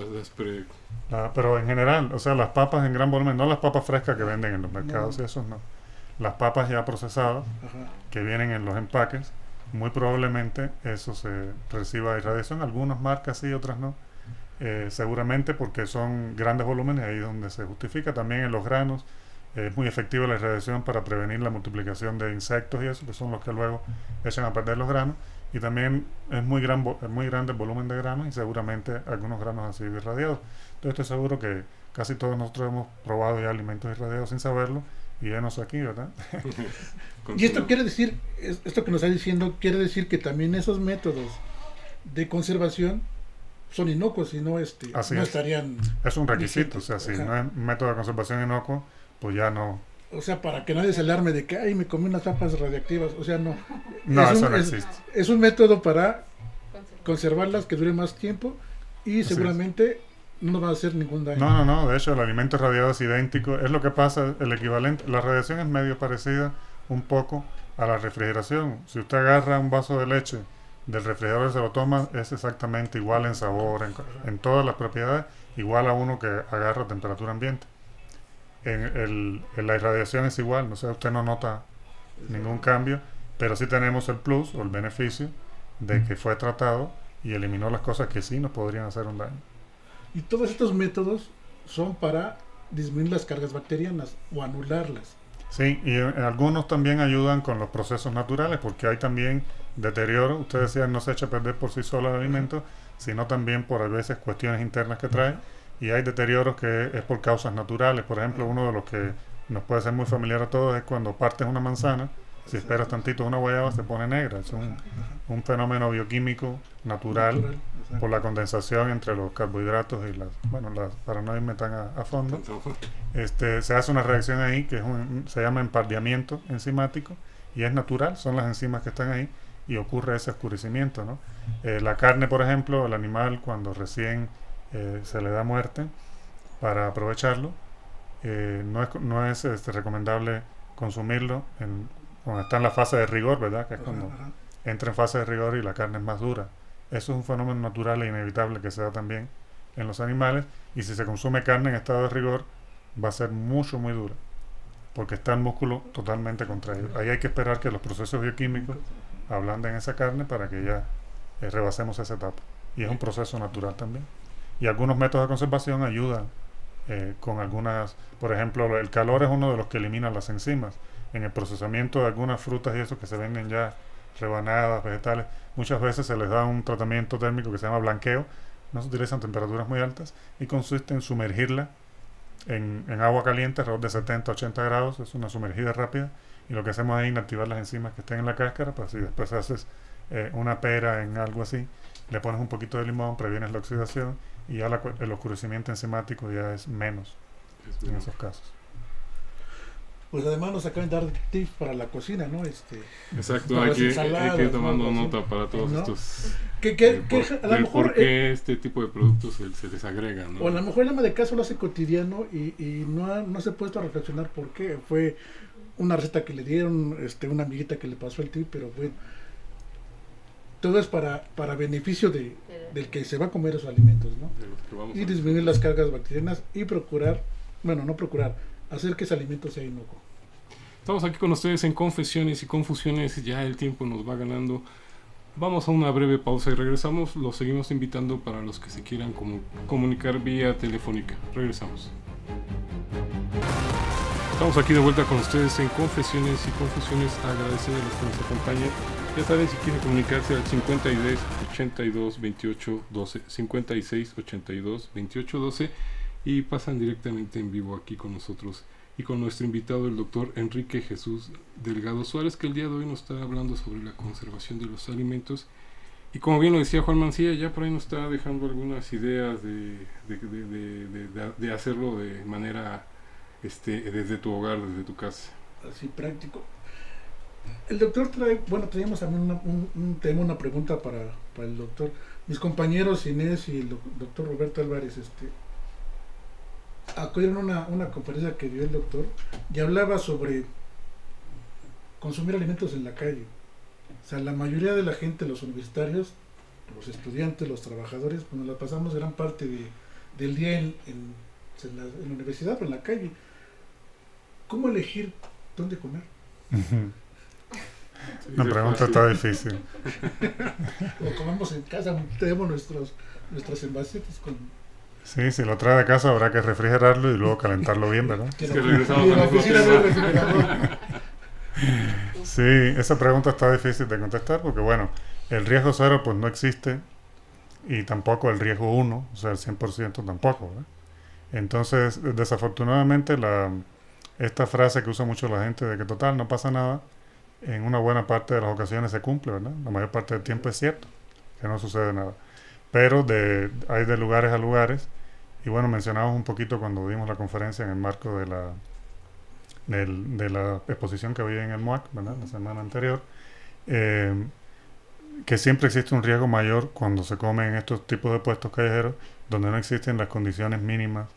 pero en general, o sea, las papas en gran volumen, no las papas frescas que venden en los mercados, y esos no, las papas ya procesadas, que vienen en los empaques, muy probablemente eso se reciba irradiación. Algunas marcas sí, otras no, seguramente porque son grandes volúmenes, ahí donde se justifica. También en los granos es muy efectiva la irradiación para prevenir la multiplicación de insectos y eso, que son los que luego echan a perder los granos. Y también es muy grande el volumen de granos, y seguramente algunos granos han sido irradiados. Entonces estoy seguro que casi todos nosotros hemos probado ya alimentos irradiados sin saberlo, y venos aquí, ¿verdad? Y esto quiere decir, esto que nos está diciendo, quiere decir que también esos métodos de conservación son inocuos, y no estarían... Es un requisito, o sea, si no es un método de conservación inocuo, pues ya no... O sea, para que nadie se alarme de que, ay, me comí unas papas radiactivas, o sea, no. No, eso no existe. Es un método para conservarlas, que dure más tiempo, y seguramente no nos va a hacer ningún daño. No, de hecho el alimento irradiado es idéntico, es lo que pasa, el equivalente, la radiación es medio parecida un poco a la refrigeración. Si usted agarra un vaso de leche del refrigerador y se lo toma, es exactamente igual en sabor, en todas las propiedades, igual a uno que agarra a temperatura ambiente. En la irradiación es igual, no sé, usted no nota ningún cambio, pero sí tenemos el plus o el beneficio de que fue tratado y eliminó las cosas que sí nos podrían hacer un daño. Y todos estos métodos son para disminuir las cargas bacterianas o anularlas. Sí, y algunos también ayudan con los procesos naturales, porque hay también deterioro. Usted decía, no se echa a perder por sí solo el alimento, sino también por a veces cuestiones internas que trae, y hay deterioros que es por causas naturales. Por ejemplo, uno de los que nos puede ser muy familiar a todos es cuando partes una manzana, si esperas tantito una guayaba se pone negra. Es un fenómeno bioquímico natural por la condensación entre los carbohidratos y para no irme tan a fondo, se hace una reacción ahí que se llama empardeamiento enzimático, y es natural, son las enzimas que están ahí, y ocurre ese oscurecimiento, ¿no? La carne, por ejemplo, el animal cuando recién se le da muerte, para aprovecharlo, no es recomendable consumirlo cuando está en la fase de rigor, ¿verdad? Que es cuando entra en fase de rigor y la carne es más dura. Eso es un fenómeno natural e inevitable que se da también en los animales, y si se consume carne en estado de rigor va a ser muy dura, porque está el músculo totalmente contraído. Ahí hay que esperar que los procesos bioquímicos ablanden esa carne para que ya rebasemos esa etapa, y es un proceso natural también. Y algunos métodos de conservación ayudan con algunas, por ejemplo, el calor es uno de los que elimina las enzimas. En el procesamiento de algunas frutas y eso que se venden ya rebanadas, vegetales, muchas veces se les da un tratamiento térmico que se llama blanqueo. No se utilizan temperaturas muy altas y consiste en sumergirla en agua caliente, alrededor de 70-80 grados, es una sumergida rápida, y lo que hacemos es inactivar las enzimas que estén en la cáscara, pues si después haces una pera en algo así, le pones un poquito de limón, previenes la oxidación, y ya el oscurecimiento enzimático ya es menos en esos casos. Pues además nos acaban de dar tips para la cocina, ¿no? Exacto, para hay las que ensaladas, ir tomando ¿no? nota para todos ¿no? estos... A lo mejor, por qué este tipo de productos se les agrega, ¿no? o a lo mejor el ama de casa lo hace cotidiano y no se ha puesto a reflexionar por qué. Fue una receta que le dieron, una amiguita que le pasó el tip, pero bueno, todo es para beneficio del que se va a comer esos alimentos, ¿no? Y disminuir las cargas bacterianas y hacer que ese alimento sea inocuo. Estamos aquí con ustedes en Confesiones y Confusiones, ya el tiempo nos va ganando. Vamos a una breve pausa y regresamos. Los seguimos invitando para los que se quieran comunicar vía telefónica. Regresamos. Estamos aquí de vuelta con ustedes en Confesiones y Confusiones. Agradecer a los que nos acompañan. Ya saben, si quieren comunicarse al 56 82 28 12, 56 82 28 12, y pasan directamente en vivo aquí con nosotros y con nuestro invitado, el doctor Enrique Jesús Delgado Suárez, que el día de hoy nos está hablando sobre la conservación de los alimentos. Y como bien lo decía Juan Mancilla, ya por ahí nos está dejando algunas ideas de hacerlo de manera desde tu hogar, desde tu casa. Así práctico. El doctor traíamos también una pregunta para el doctor. Mis compañeros Inés y el doctor Roberto Álvarez acudieron a una conferencia que dio el doctor y hablaba sobre consumir alimentos en la calle. O sea, la mayoría de la gente, los universitarios, los estudiantes, los trabajadores, pues nos la pasamos gran parte del día en la universidad o en la calle. ¿Cómo elegir dónde comer? La pregunta está difícil. O comemos en casa, tenemos nuestros envases con... Sí, si lo trae de casa habrá que refrigerarlo y luego calentarlo bien, ¿verdad? Es que regresamos al mismo tema. Sí, esa pregunta está difícil de contestar porque, bueno, el riesgo cero pues no existe y tampoco el riesgo 1, o sea, el 100% tampoco, ¿verdad? Entonces, desafortunadamente, esta frase que usa mucho la gente de que total no pasa nada, en una buena parte de las ocasiones se cumple, ¿verdad? La mayor parte del tiempo es cierto, que no sucede nada. Pero hay de lugares a lugares, y bueno, mencionamos un poquito cuando dimos la conferencia en el marco de la exposición que había en el MUAC, ¿verdad? La semana anterior, que siempre existe un riesgo mayor cuando se come en estos tipos de puestos callejeros donde no existen las condiciones mínimas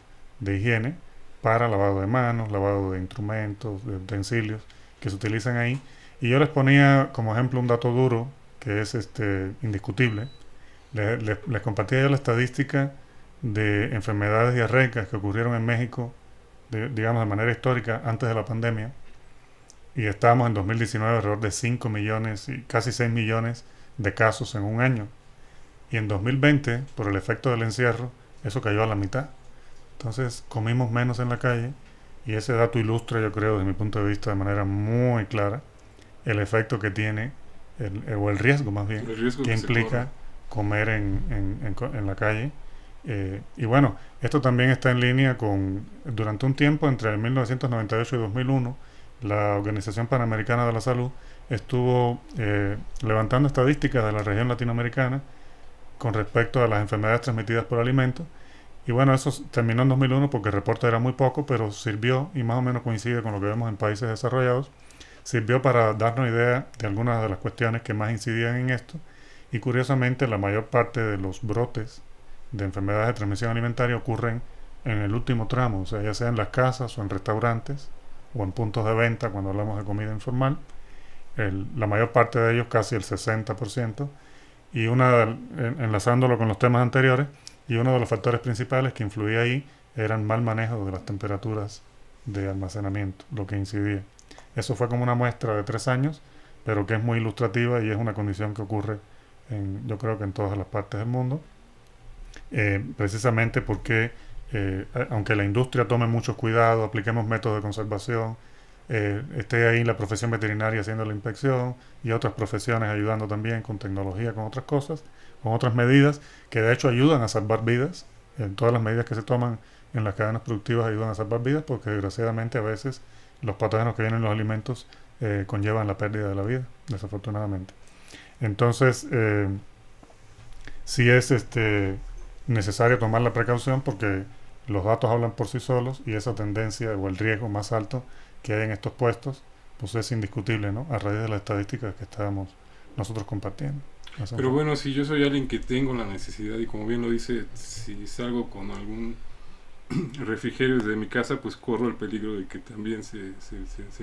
de higiene para lavado de manos, lavado de instrumentos, de utensilios que se utilizan ahí. Y yo les ponía como ejemplo un dato duro que es indiscutible. Les compartía yo la estadística de enfermedades diarreicas que ocurrieron en México, digamos de manera histórica, antes de la pandemia. Y estábamos en 2019 alrededor de 5 millones y casi 6 millones de casos en un año. Y en 2020, por el efecto del encierro, eso cayó a la mitad. Entonces comimos menos en la calle y ese dato ilustra, yo creo, desde mi punto de vista, de manera muy clara, el efecto que tiene, o el riesgo más bien, que implica comer en la calle. Y bueno, esto también está en línea con, durante un tiempo, entre 1998 y 2001, la Organización Panamericana de la Salud estuvo levantando estadísticas de la región latinoamericana con respecto a las enfermedades transmitidas por alimentos. Y bueno, eso terminó en 2001 porque el reporte era muy poco, pero sirvió, y más o menos coincide con lo que vemos en países desarrollados, sirvió para darnos idea de algunas de las cuestiones que más incidían en esto. Y curiosamente, la mayor parte de los brotes de enfermedades de transmisión alimentaria ocurren en el último tramo, o sea, ya sea en las casas o en restaurantes o en puntos de venta cuando hablamos de comida informal. La mayor parte de ellos, casi el 60%, y enlazándolo con los temas anteriores, y uno de los factores principales que influía ahí era el mal manejo de las temperaturas de almacenamiento, lo que incidía. Eso fue como una muestra de 3 años, pero que es muy ilustrativa y es una condición que ocurre yo creo que en todas las partes del mundo, precisamente porque aunque la industria tome muchos cuidados, apliquemos métodos de conservación, esté ahí la profesión veterinaria haciendo la inspección y otras profesiones ayudando también con tecnología, con otras cosas, con otras medidas que de hecho ayudan a salvar vidas, en todas las medidas que se toman en las cadenas productivas ayudan a salvar vidas, porque desgraciadamente a veces los patógenos que vienen en los alimentos conllevan la pérdida de la vida, desafortunadamente. Entonces, sí es necesario tomar la precaución, porque los datos hablan por sí solos, y esa tendencia o el riesgo más alto que hay en estos puestos pues es indiscutible, ¿no? A raíz de las estadísticas que estábamos nosotros compartiendo. Pero bueno, si yo soy alguien que tengo la necesidad, y como bien lo dice, si salgo con algún refrigerio desde mi casa, pues corro el peligro de que también se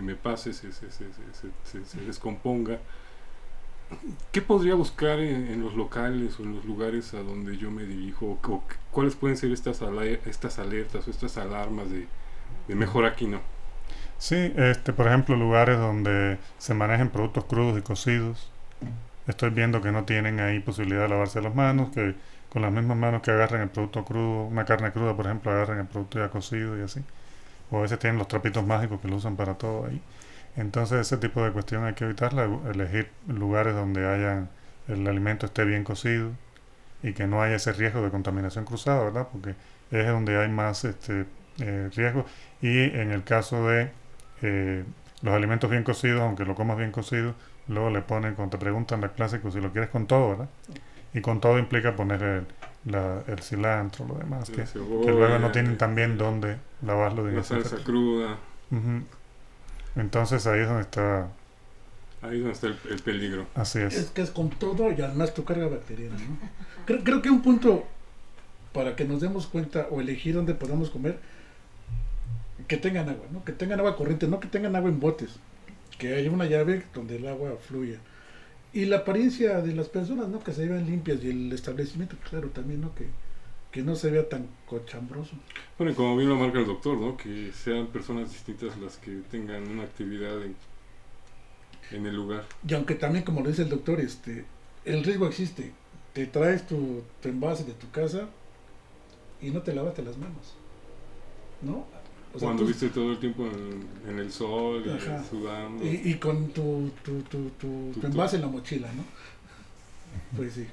me pase, se descomponga. ¿Qué podría buscar en los locales o en los lugares a donde yo me dirijo? ¿O cuáles pueden ser estas alertas o estas alarmas de mejor aquí no? Sí, por ejemplo, lugares donde se manejen productos crudos y cocidos. Estoy viendo que no tienen ahí posibilidad de lavarse las manos, que con las mismas manos que agarran el producto crudo, una carne cruda, por ejemplo, agarran el producto ya cocido y así. O a veces tienen los trapitos mágicos que lo usan para todo ahí. Entonces, ese tipo de cuestión hay que evitarla, elegir lugares donde el alimento esté bien cocido y que no haya ese riesgo de contaminación cruzada, ¿verdad? Porque es donde hay más riesgo. Y en el caso de los alimentos bien cocidos, aunque lo comas bien cocido, luego le ponen, cuando te preguntan el clásico, si lo quieres con todo, ¿verdad? Y con todo implica poner el cilantro, lo demás, que luego no tienen también dónde lavarlo. La salsa cruda. Entonces ahí es donde está... Ahí es donde está el peligro. Así es. Es que es con todo y además tu carga bacteriana, ¿no? Creo que un punto para que nos demos cuenta o elegir dónde podamos comer, que tengan agua, ¿no? Que tengan agua corriente, no que tengan agua en botes, que haya una llave donde el agua fluya. Y la apariencia de las personas, ¿no? Que se vean limpias, y el establecimiento, claro, también, ¿no? Que no se vea tan cochambroso. Bueno, y como bien lo marca el doctor, ¿no? Que sean personas distintas las que tengan una actividad en el lugar. Y aunque también, como lo dice el doctor, el riesgo existe. Te traes tu envase de tu casa y no te lavaste las manos, ¿no? O sea, cuando viste todo el tiempo en el sol, y sudando. Y con tu envase en la mochila, ¿no? Pues sí.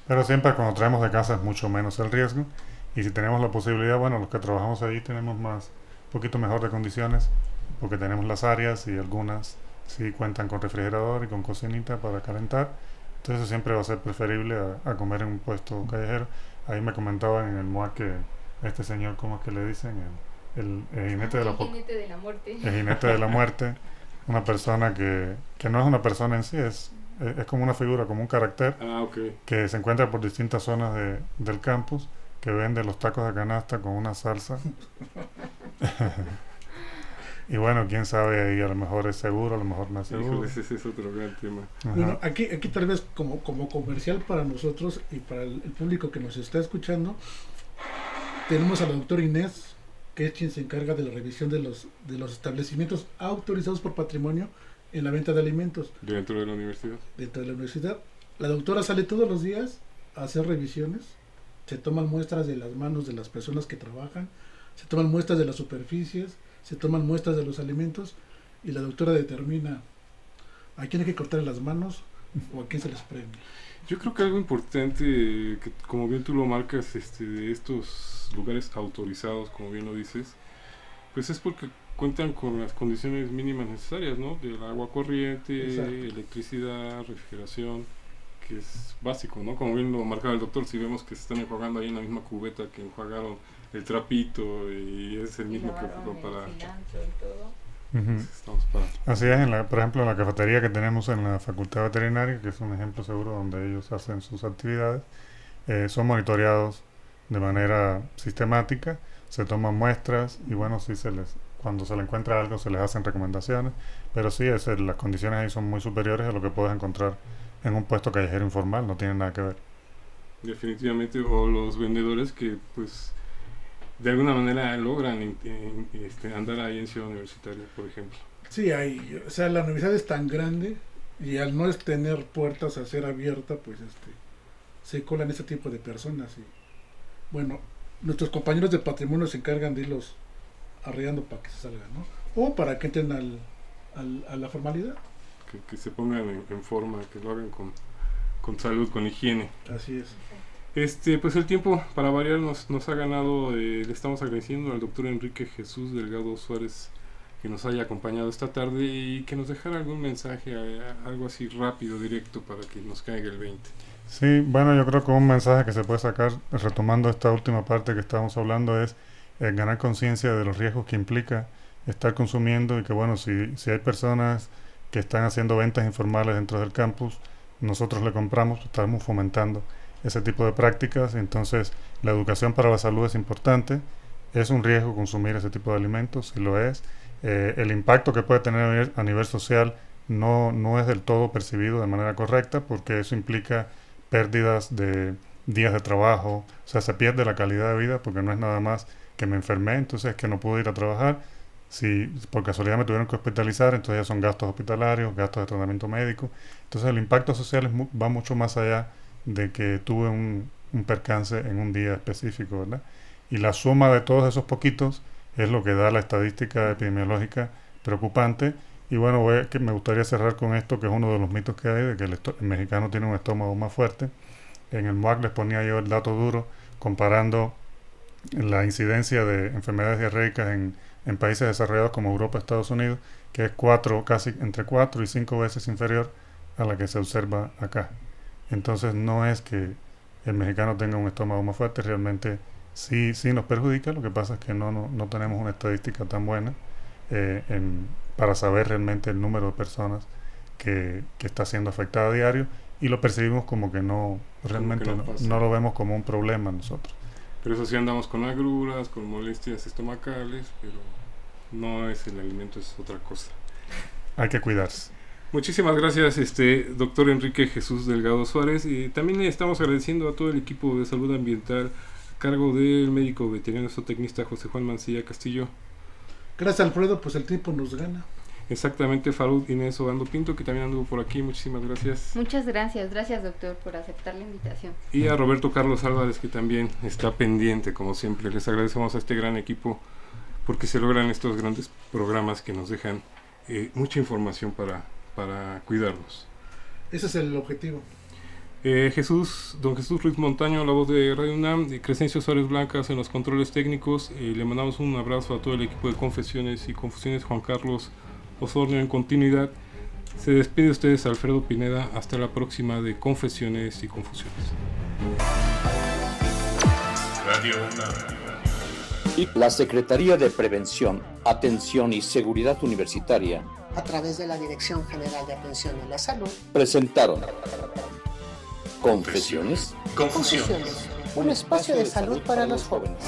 Pero siempre cuando traemos de casa es mucho menos el riesgo. Y si tenemos la posibilidad, bueno, los que trabajamos ahí tenemos un poquito mejor de condiciones, porque tenemos las áreas, y algunas sí cuentan con refrigerador y con cocinita para calentar. Entonces eso siempre va a ser preferible a comer en un puesto callejero. Ahí me comentaban en el MOAC que este señor, ¿cómo es que le dicen? El jinete de la muerte. El jinete de la muerte. Una persona que no es una persona en sí, es como una figura, como un carácter, que se encuentra por distintas zonas del campus, que vende los tacos de canasta con una salsa. Y bueno, quién sabe, ahí a lo mejor es seguro, a lo mejor no es seguro. Ese es otro gran tema. Bueno, aquí tal vez como comercial para nosotros y para el público que nos está escuchando, tenemos a la doctora Inés, que es quien se encarga de la revisión de los establecimientos autorizados por patrimonio en la venta de alimentos. ¿Dentro de la universidad? Dentro de la universidad. La doctora sale todos los días a hacer revisiones, se toman muestras de las manos de las personas que trabajan, se toman muestras de las superficies, se toman muestras de los alimentos, y la doctora determina a quién hay que cortar las manos o a quién se les premia. Yo creo que algo importante, que como bien tú lo marcas, de estos lugares autorizados, como bien lo dices, pues es porque cuentan con las condiciones mínimas necesarias, ¿no? Del agua corriente, exacto, electricidad, refrigeración, que es básico, ¿no? Como bien lo marcaba el doctor, si vemos que se están enjuagando ahí en la misma cubeta que enjuagaron el trapito, y es el mismo que fue para... Así es, por ejemplo, en la cafetería que tenemos en la Facultad Veterinaria, que es un ejemplo seguro donde ellos hacen sus actividades, son monitoreados de manera sistemática, se toman muestras, y bueno, sí cuando se le encuentra algo se les hacen recomendaciones, pero sí, las condiciones ahí son muy superiores a lo que puedes encontrar en un puesto callejero informal, no tienen nada que ver. Definitivamente, o los vendedores que pues de alguna manera logran andar ahí en Ciudad Universitaria, por ejemplo. Sí, o sea, la universidad es tan grande, y al no tener puertas a ser abierta, pues se colan ese tipo de personas. Y bueno, nuestros compañeros de patrimonio se encargan de irlos arreglando para que se salgan, ¿no? O para que entren a la formalidad. Que se pongan en forma, que lo hagan con salud, con higiene. Así es. Pues el tiempo, para variar, nos ha ganado. Le estamos agradeciendo al doctor Enrique Jesús Delgado Suárez que nos haya acompañado esta tarde y que nos dejara algún mensaje, algo así rápido, directo, para que nos caiga el 20. Sí, bueno, yo creo que un mensaje que se puede sacar, retomando esta última parte que estábamos hablando, es ganar conciencia de los riesgos que implica estar consumiendo y que, bueno, si hay personas que están haciendo ventas informales dentro del campus, nosotros le compramos, estamos fomentando ese tipo de prácticas. Entonces la educación para la salud es importante. Es un riesgo consumir ese tipo de alimentos, si lo es. El impacto que puede tener a nivel social no es del todo percibido de manera correcta, porque eso implica pérdidas de días de trabajo. O sea, se pierde la calidad de vida, porque no es nada más que me enfermé, entonces que no pude ir a trabajar. Si por casualidad me tuvieron que hospitalizar, entonces ya son gastos hospitalarios, gastos de tratamiento médico. Entonces el impacto social va mucho más allá de que tuve un percance en un día específico, ¿verdad? Y la suma de todos esos poquitos es lo que da la estadística epidemiológica preocupante. Y bueno, me gustaría cerrar con esto, que es uno de los mitos que hay, de que el mexicano tiene un estómago más fuerte. En el MUAC les ponía yo el dato duro, comparando la incidencia de enfermedades diarreicas en países desarrollados como Europa, Estados Unidos, que es casi entre 4 y 5 veces inferior a la que se observa acá. Entonces no es que el mexicano tenga un estómago más fuerte, realmente sí nos perjudica. Lo que pasa es que no tenemos una estadística tan buena para saber realmente el número de personas que está siendo afectada a diario, y lo percibimos como que realmente no lo vemos como un problema nosotros. Pero eso sí, andamos con agruras, con molestias estomacales, pero no es el alimento, es otra cosa. Hay que cuidarse. Muchísimas gracias, doctor Enrique Jesús Delgado Suárez. Y también estamos agradeciendo a todo el equipo de salud ambiental a cargo del médico veterinario zootecnista José Juan Mancilla Castillo. Gracias, Alfredo, pues el tiempo nos gana. Exactamente, Farud Inés Obando Pinto, que también anduvo por aquí. Muchísimas gracias. Muchas gracias doctor, por aceptar la invitación. Y a Roberto Carlos Álvarez, que también está pendiente, como siempre. Les agradecemos a este gran equipo porque se logran estos grandes programas que nos dejan mucha información para cuidarnos. Ese es el objetivo. Don Jesús Ruiz Montaño, la voz de Radio UNAM, y Crescencio Suárez Blancas en los controles técnicos. Le mandamos un abrazo a todo el equipo de Confesiones y Confusiones. Juan Carlos Osornio en continuidad. Se despide de ustedes Alfredo Pineda. Hasta la próxima de Confesiones y Confusiones. Radio UNAM. Y la Secretaría de Prevención, Atención y Seguridad Universitaria, a través de la Dirección General de Atención a la Salud, presentaron Confesiones, Confusiones. un espacio de salud para los jóvenes.